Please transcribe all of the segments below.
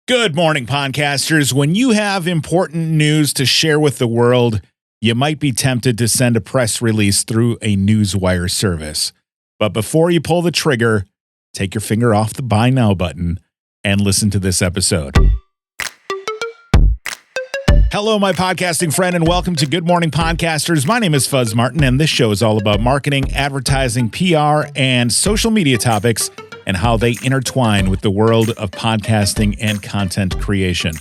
Good morning, podcasters. When you have important news to share with the world, you might be tempted to send a press release through a Newswire service. But before you pull the trigger, take your finger off the buy now button and listen to this episode. Hello, my podcasting friend, and welcome to Good Morning Podcasters. My name is Fuzz Martin, and this show is all about marketing, advertising, PR, and social media topics and how they intertwine with the world of podcasting and content creation.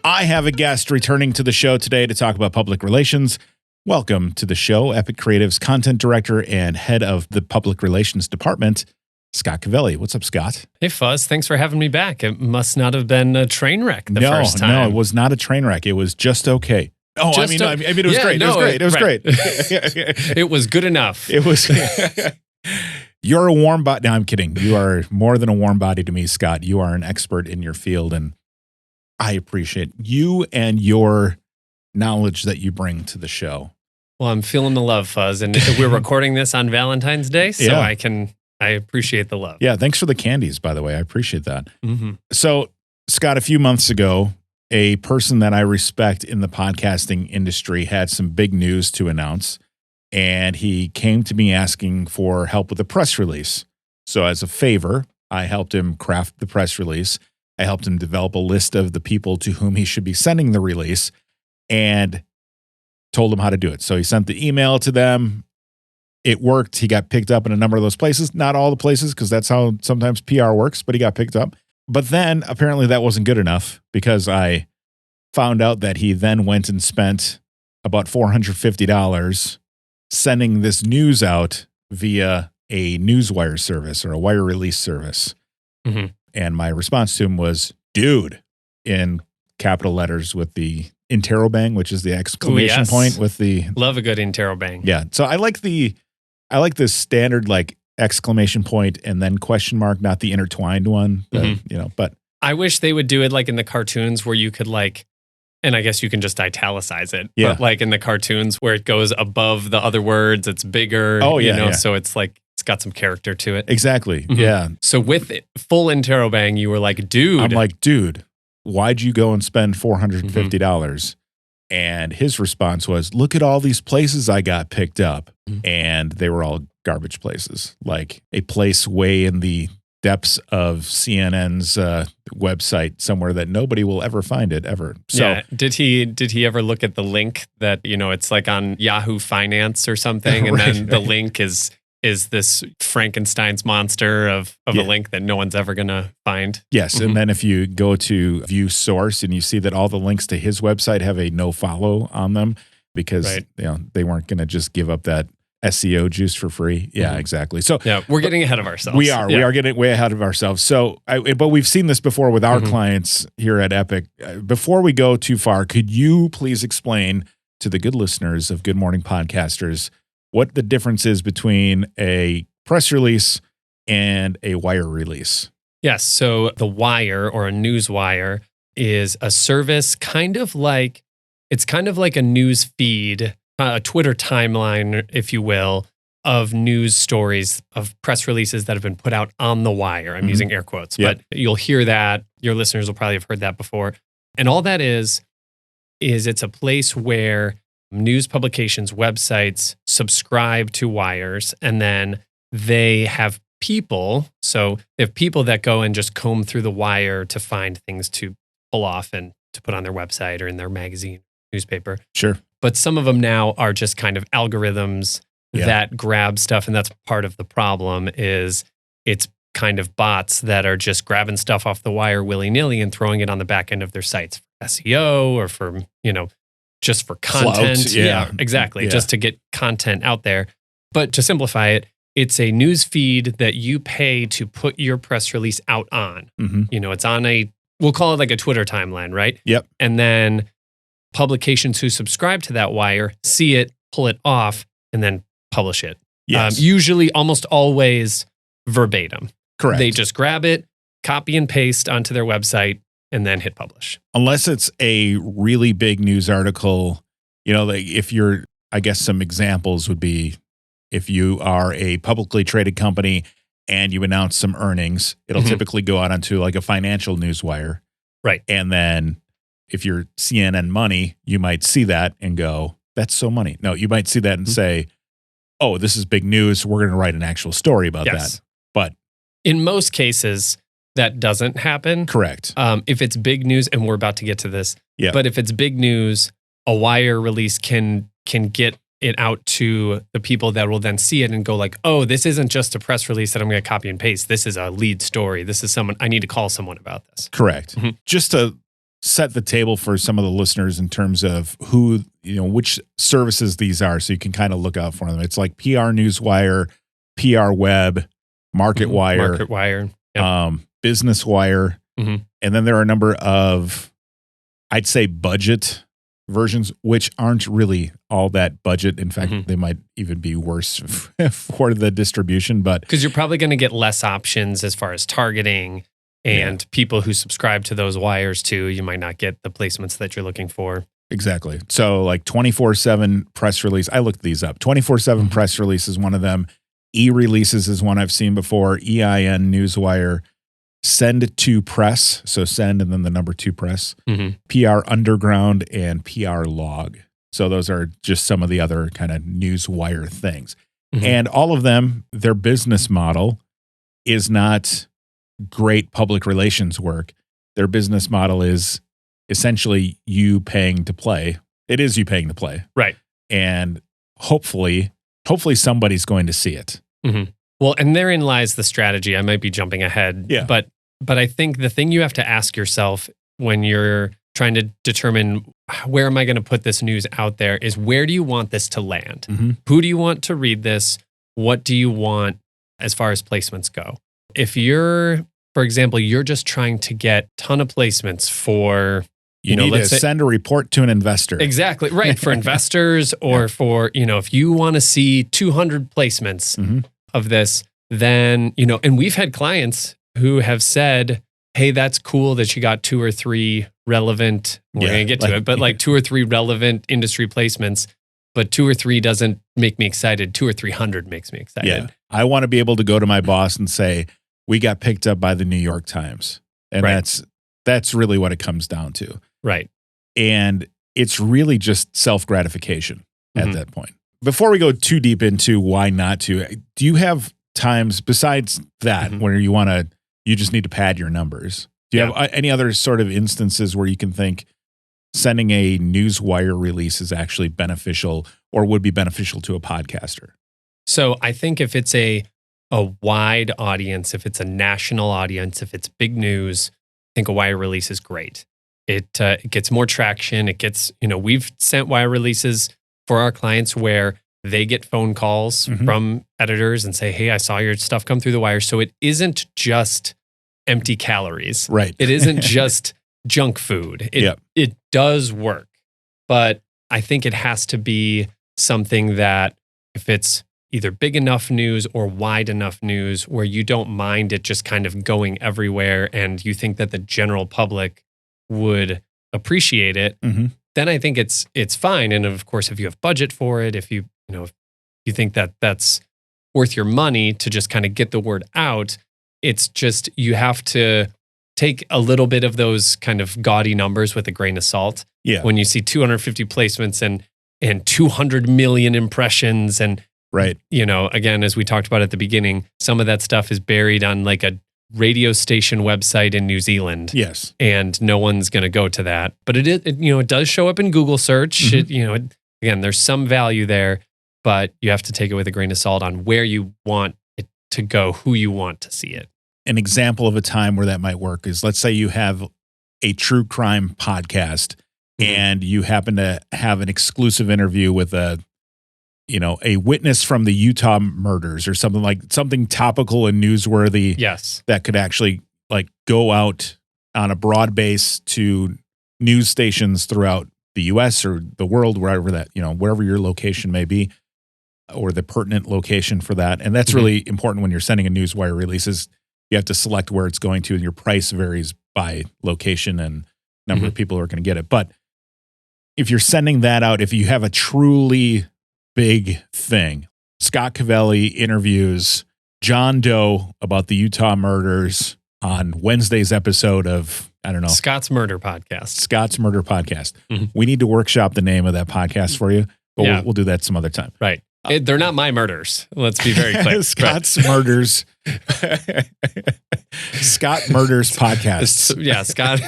I have a guest returning to the show today to talk about public relations. Welcome to the show, Epic Creative's content director and head of the public relations department, Scott Covelli. What's up, Scott? Hey, Fuzz. Thanks for having me back. It must not have been a train wreck the first time. No, it was not a train wreck. It was just okay. Oh, I mean, it was great. It was great. It was good enough. It was. You're a warm body. No, I'm kidding. You are more than a warm body to me, Scott. You are an expert in your field, and I appreciate you and your knowledge that you bring to the show. Well, I'm feeling the love, Fuzz, and we're recording this on Valentine's Day, so Yeah. I appreciate the love. Yeah, thanks for the candies, by the way. I appreciate that. Mm-hmm. So, Scott, a few months ago, a person that I respect in the podcasting industry had some big news to announce, and he came to me asking for help with a press release. So as a favor, I helped him craft the press release. I helped him develop a list of the people to whom he should be sending the release and told him how to do it. So he sent the email to them. It worked. He got picked up in a number of those places. Not all the places, because that's how sometimes PR works, but he got picked up. But then apparently that wasn't good enough, because I found out that he then went and spent about $450 sending this news out via a Newswire service or a wire release service. Mm-hmm. And my response to him was, dude, in capital letters with the interrobang, which is the exclamation yes. point with the... Love a good interrobang. Yeah. So I like the standard like exclamation point and then question mark, not the intertwined one, but I wish they would do it like in the cartoons where you could and I guess you can just italicize it. Yeah. But like in the cartoons where it goes above the other words, it's bigger. Oh, yeah, yeah. So it's like, it's got some character to it. exactly. Mhm. Yeah. So with full interrobang, you were like, dude. I'm like, dude, why'd you go and spend $450? And his response was, look at all these places I got picked up. And they were all garbage places, like a place way in the depths of CNN's website somewhere that nobody will ever find it ever. So yeah. Did he ever look at the link that, it's like on Yahoo Finance or something, and then the link is this Frankenstein's monster of a link that no one's ever going to find? Yes. And then if you go to view source and you see that all the links to his website have a no follow on them because they weren't going to just give up that SEO juice for free. Yeah, exactly. So yeah, we're getting ahead of ourselves. We are getting way ahead of ourselves. So, but we've seen this before with our clients here at Epic. Before we go too far, could you please explain to the good listeners of Good Morning Podcasters what the difference is between a press release and a wire release? Yes. So the wire, or a Newswire, is a service kind of like a news feed, a Twitter timeline, if you will, of news stories, of press releases that have been put out on the wire. I'm using air quotes, but you'll hear that. Your listeners will probably have heard that before. And all that is it's a place where news publications, websites subscribe to wires, and then they have people. So they have people that go and just comb through the wire to find things to pull off and to put on their website or in their magazine, newspaper. Sure. But some of them now are just kind of algorithms that grab stuff. And that's part of the problem, is it's kind of bots that are just grabbing stuff off the wire willy-nilly and throwing it on the back end of their sites for SEO or for, just for content. Clout, yeah. Exactly. Yeah. Just to get content out there. But to simplify it, it's a news feed that you pay to put your press release out on. It's on we'll call it like a Twitter timeline, right? Yep. And then publications who subscribe to that wire see it, pull it off, and then publish it. Yes. Usually, almost always verbatim. Correct. They just grab it, copy and paste onto their website, and then hit publish. Unless it's a really big news article, like if you're, I guess some examples would be if you are a publicly traded company and you announce some earnings, it'll typically go out onto like a financial newswire, Right. And then if you're CNN Money, you might see that and go, that's so money. No, you might see that and say, oh, this is big news. We're going to write an actual story about that. But in most cases, that doesn't happen. Correct. If it's big news, and we're about to get to this, yeah. But if it's big news, a wire release can get it out to the people that will then see it and go like, oh, this isn't just a press release that I'm going to copy and paste. This is a lead story. This is someone, I need to call someone about this. Correct. Just to set the table for some of the listeners in terms of who, which services these are, so you can kind of look out for them. It's like PR Newswire, PR Web, MarketWire, Business Wire. And then there are a number of, I'd say, budget versions, which aren't really all that budget. In fact, they might even be worse for the distribution. But because you're probably going to get less options as far as targeting, and people who subscribe to those wires too, you might not get the placements that you're looking for. Exactly. So like 24/7 press release. I looked these up. 24/7 press release is one of them. E-releases is one I've seen before. EIN, Newswire. Send to press. So send and then the number 2 press. PR Underground and PR Log. So those are just some of the other kind of Newswire things. And all of them, their business model is not great public relations work. Their business model is essentially you paying to play. It is you paying to play. Right. And hopefully somebody's going to see it. Well, and therein lies the strategy. I might be jumping ahead, but I think the thing you have to ask yourself when you're trying to determine where am I going to put this news out there is, where do you want this to land? Who do you want to read this? What do you want as far as placements go? If you're, for example, you're just trying to get a ton of placements for, you need to send a report to an investor. Exactly. Right. For investors or for, if you want to see 200 placements of this, then, and we've had clients who have said, hey, that's cool that you got 2 or 3 relevant, we're going to get to it, but like 2 or 3 relevant industry placements, but 2 or 3 doesn't make me excited. 200 or 300 makes me excited. Yeah. I want to be able to go to my boss and say, we got picked up by the New York Times. And that's really what it comes down to. Right. And it's really just self-gratification at that point. Before we go too deep into why not to, do you have times besides that where you just need to pad your numbers? Do you have any other sort of instances where you can think sending a Newswire release is actually beneficial or would be beneficial to a podcaster? So I think if it's a wide audience, if it's a national audience, if it's big news, I think a wire release is great. It gets more traction. It gets, we've sent wire releases for our clients where they get phone calls from editors and say, hey, I saw your stuff come through the wire. So it isn't just empty calories. Right. It isn't just junk food. It does work. But I think it has to be something that if it's either big enough news or wide enough news where you don't mind it just kind of going everywhere and you think that the general public would appreciate it, then I think it's fine. And of course, if you have budget for it, if you think that that's worth your money to just kind of get the word out, it's just, you have to take a little bit of those kind of gaudy numbers with a grain of salt. Yeah. When you see 250 placements and 200 million impressions and, again, as we talked about at the beginning, some of that stuff is buried on like a radio station website in New Zealand. Yes. And no one's going to go to that. But it does show up in Google search. Again, there's some value there, but you have to take it with a grain of salt on where you want it to go, who you want to see it. An example of a time where that might work is, let's say you have a true crime podcast and you happen to have an exclusive interview with a witness from the Utah murders or something topical and newsworthy. Yes. That could actually go out on a broad base to news stations throughout the US or the world, wherever wherever your location may be, or the pertinent location for that. And that's really important when you're sending a Newswire releases. You have to select where it's going to, and your price varies by location and number of people who are going to get it. But if you're sending that out, if you have a truly big thing, Scott Covelli interviews John Doe about the Utah murders on Wednesday's episode of I don't know. Scott's Murder Podcast. Scott's Murder Podcast. Mhm. We need to workshop the name of that podcast for you, but Yeah. we'll do that some other time. Right. They're not my murders. Let's be very clear. Scott's Murders. Scott Murders Podcast. Yeah, Scott,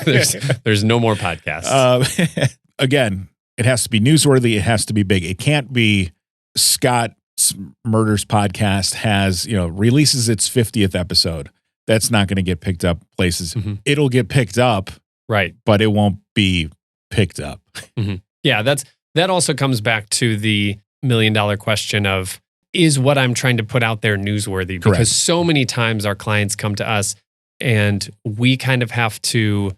there's no more podcasts. Again, it has to be newsworthy. It has to be big. It can't be Scott's Murders Podcast releases its 50th episode. That's not going to get picked up places. Mhm. It'll get picked up, Right. but it won't be picked up. Yeah, that also comes back to the $1 million question of, is what I'm trying to put out there newsworthy? Because Correct. so many times our clients come to us and we kind of have to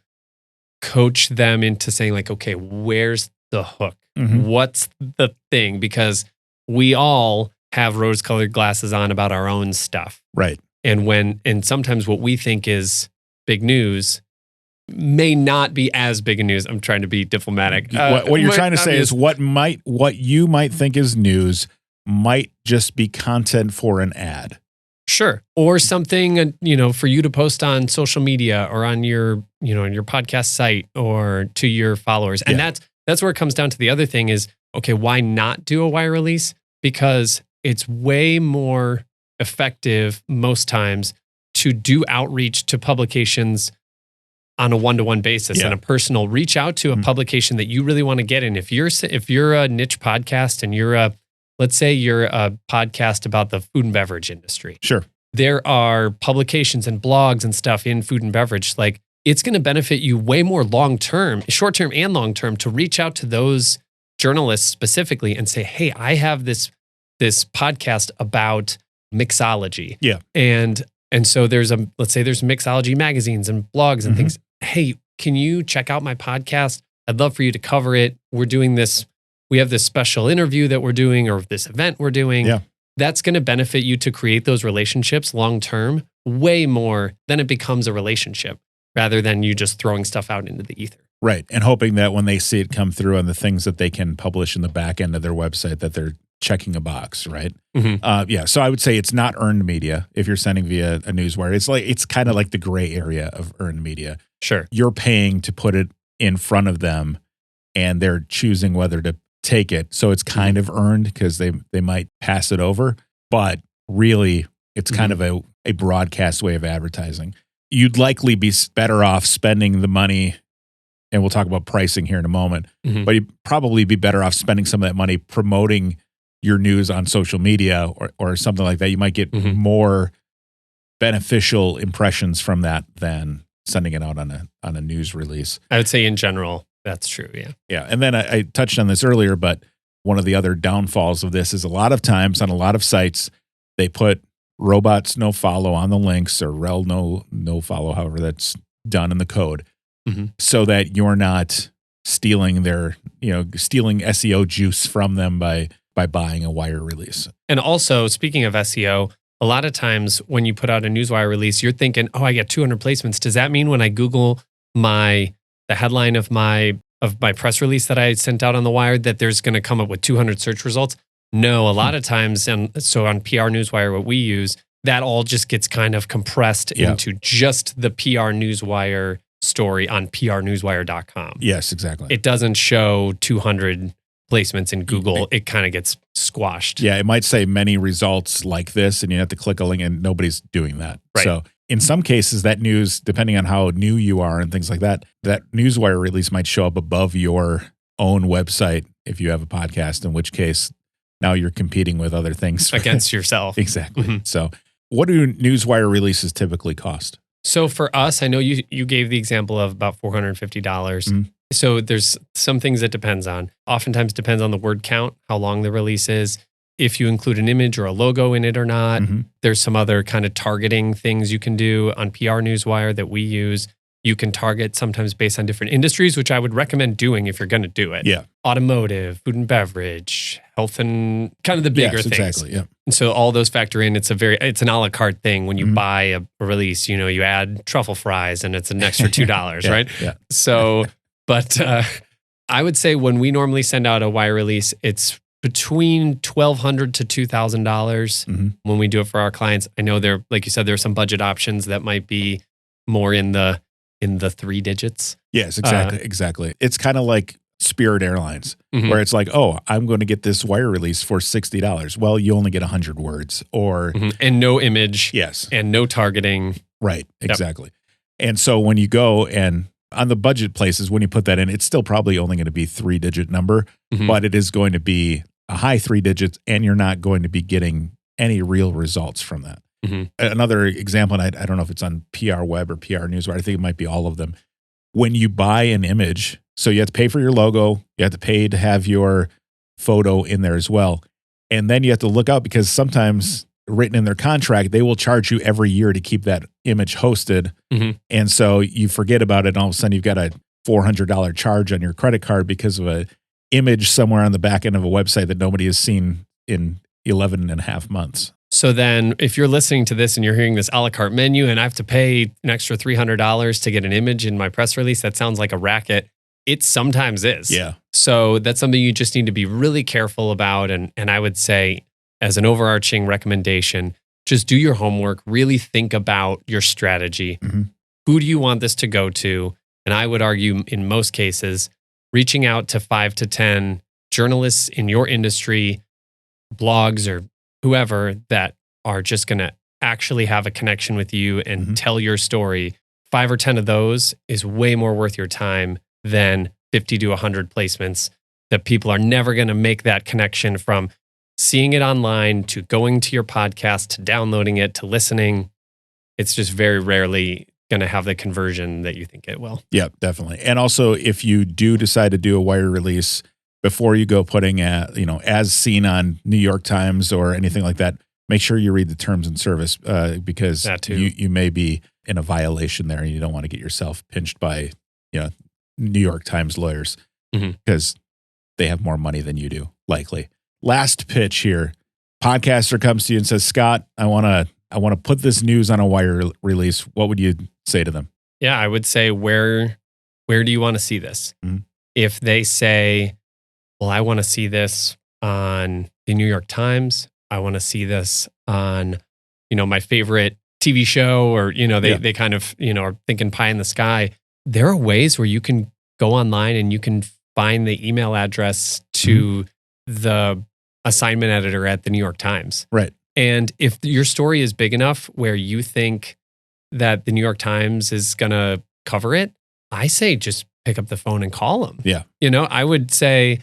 coach them into saying like, okay, where's the hook? Mhm. What's the thing? Because we all have rose-colored glasses on about our own stuff. Right. And sometimes what we think is big news may not be as big a news. I'm trying to be diplomatic. What you're trying to say is what what you might think is news might just be content for an ad. sure, or something for you to post on social media or on your on your podcast site or to your followers. And that's where it comes down to the other thing is, okay, why not do a wire release? Because it's way more effective most times to do outreach to publications on a one-to-one basis and a personal reach out to a publication that you really want to get in. If you're a niche podcast and let's say you're a podcast about the food and beverage industry. Sure. There are publications and blogs and stuff in food and beverage. Like, it's going to benefit you way more long-term, short-term and long-term, to reach out to those journalists specifically and say, hey, I have this podcast about mixology. Yeah. And so let's say there's mixology magazines and blogs and things. Hey, can you check out my podcast? I'd love for you to cover it. We're doing this. We have this special interview that we're doing or this event we're doing. Yeah. That's going to benefit you to create those relationships long-term way more than it becomes a relationship rather than you just throwing stuff out into the ether. Right. And hoping that when they see it come through on the things that they can publish in the back end of their website, that they're checking a box, right? So I would say it's not earned media if you're sending via a newswire. It's kind of like the gray area of earned media. Sure. You're paying to put it in front of them and they're choosing whether to take it. So it's kind of earned because they might pass it over, but really it's kind of a broadcast way of advertising. You'd likely be better off spending the money, and we'll talk about pricing here in a moment, but you'd probably be better off spending some of that money promoting your news on social media or something like that. You might get more beneficial impressions from that than sending it out on a news release. I would say in general, that's true. Yeah. Yeah. And then I touched on this earlier, but one of the other downfalls of this is a lot of times on a lot of sites, they put robots no follow on the links or rel no follow, however that's done in the code, so that you're not stealing their, stealing SEO juice from them by buying a wire release. And also, speaking of SEO, a lot of times when you put out a Newswire release, you're thinking, oh, I get 200 placements. Does that mean when I Google the headline of my press release that I sent out on the wire that there's going to come up with 200 search results? No, a lot of times, and so on PR Newswire, what we use, that all just gets kind of compressed into just the PR Newswire story on prnewswire.com. Yes, exactly. It doesn't show 200 placements in Google. It kind of gets squashed. Yeah, it might say many results like this, and you have to click a link, and nobody's doing that. Right. So in some cases, that news, depending on how new you are and things like that, that Newswire release might show up above your own website if you have a podcast, in which case now you're competing with other things. Against yourself. Exactly. So what do Newswire releases typically cost? So for us, I know you gave the example of about $450. So there's some things it depends on. Oftentimes depends on the word count, how long the release is, if you include an image or a logo in it or not. There's some other kind of targeting things you can do on PR Newswire that we use. You can target sometimes based on different industries, which I would recommend doing if you're going to do it. Yeah. Automotive, food and beverage, health, and kind of the bigger things. Exactly. Yeah. And so all those factor in. It's an a la carte thing. When you buy a release, you add truffle fries and it's an extra $2, right? Yeah. So, but I would say when we normally send out a wire release, it's between $1,200 to $2,000 when we do it for our clients. I know like you said, there are some budget options that might be more in the in the 3 digits. Yes, exactly. It's kind of like Spirit Airlines, Mhm. where it's like, oh, I'm going to get this wire release for $60. Well, you only get 100 words or And no image. yes. And no targeting. Right, exactly. And so when you go and on the budget places, when you put that in, it's still probably only going to be 3-digit number, but it is going to be a high 3 digits, and you're not going to be getting any real results from that. Another example, and I don't know if it's on PR Web or PR Newswire, I think it might be all of them. When you buy an image, so you have to pay for your logo, you have to pay to have your photo in there as well. And then you have to look out because sometimes written in their contract, they will charge you every year to keep that image hosted. And so you forget about it, and all of a sudden you've got a $400 charge on your credit card because of an image somewhere on the back end of a website that nobody has seen in 11 and a half months. So then if you're listening to this and you're hearing this a la carte menu and I have to pay an extra $300 to get an image in my press release, that sounds like a racket. It sometimes is. Yeah. So that's something you just need to be really careful about. And I would say, as an overarching recommendation, just do your homework, really think about your strategy. Who do you want this to go to? And I would argue in most cases, reaching out to 5 to 10 journalists in your industry, blogs or whoever that are just going to actually have a connection with you and tell your story. 5 or 10 of those is way more worth your time than 50 to 100 placements that people are never going to make that connection from seeing it online to going to your podcast, to downloading it, to listening. It's just very rarely going to have the conversion that you think it will. Yeah, definitely. And also, if you do decide to do a wire release, before you go putting as seen on New York Times or anything like that, make sure you read the terms and service because you may be in a violation there, and you don't want to get yourself pinched by New York Times lawyers because they have more money than you do, likely. Last pitch here. Podcaster comes to you and says, Scott, I want to put this news on a wire release. What would you say to them? Yeah, I would say, where do you want to see this? If they say, well, I want to see this on the New York Times, I want to see this on, my favorite TV show, or, they kind of, are thinking pie in the sky. There are ways where you can go online and you can find the email address to the assignment editor at the New York Times. Right. And if your story is big enough where you think that the New York Times is going to cover it, I say just pick up the phone and call them. Yeah. I would say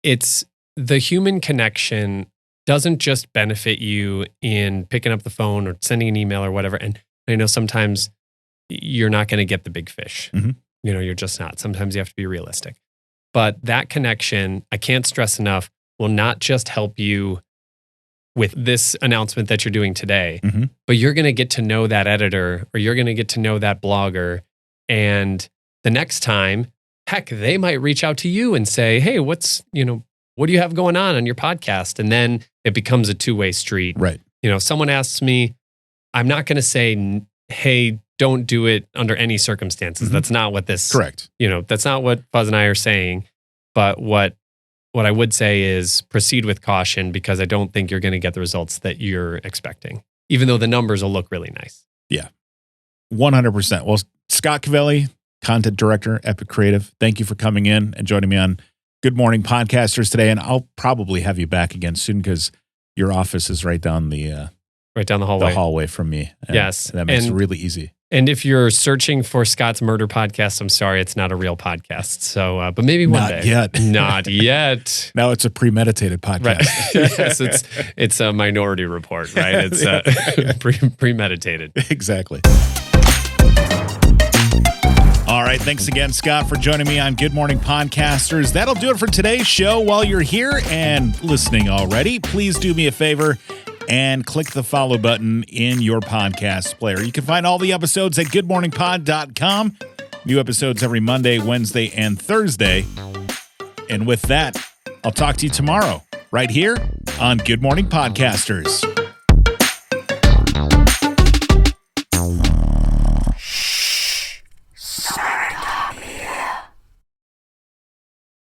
it's the human connection doesn't just benefit you in picking up the phone or sending an email or whatever. And I know sometimes you're not going to get the big fish. You're just not. Sometimes you have to be realistic. But that connection, I can't stress enough, will not just help you with this announcement that you're doing today, but you're going to get to know that editor, or you're going to get to know that blogger. And the next time, heck, they might reach out to you and say, hey, what do you have going on your podcast? And then it becomes a two-way street. Right. Someone asks me, I'm not going to say, hey, don't do it under any circumstances. That's not what this, correct. That's not what Fuzz and I are saying. But what I would say is proceed with caution, because I don't think you're going to get the results that you're expecting, even though the numbers will look really nice. Yeah, 100%. Well, Scott Covelli, Content Director, Epic Creative, thank you for coming in and joining me on Good Morning Podcasters today. And I'll probably have you back again soon, because your office is right down the hallway from me. And yes. That makes it really easy. And if you're searching for Scott's Murder Podcast, I'm sorry, it's not a real podcast. So, but maybe one day. Not yet. Now it's a premeditated podcast. Right. Yes, it's a Minority Report, right? It's premeditated. Exactly. All right. Thanks again, Scott, for joining me on Good Morning Podcasters. That'll do it for today's show. While you're here and listening already, please do me a favor and click the follow button in your podcast player. You can find all the episodes at goodmorningpod.com. New episodes every Monday, Wednesday, and Thursday. And with that, I'll talk to you tomorrow right here on Good Morning Podcasters.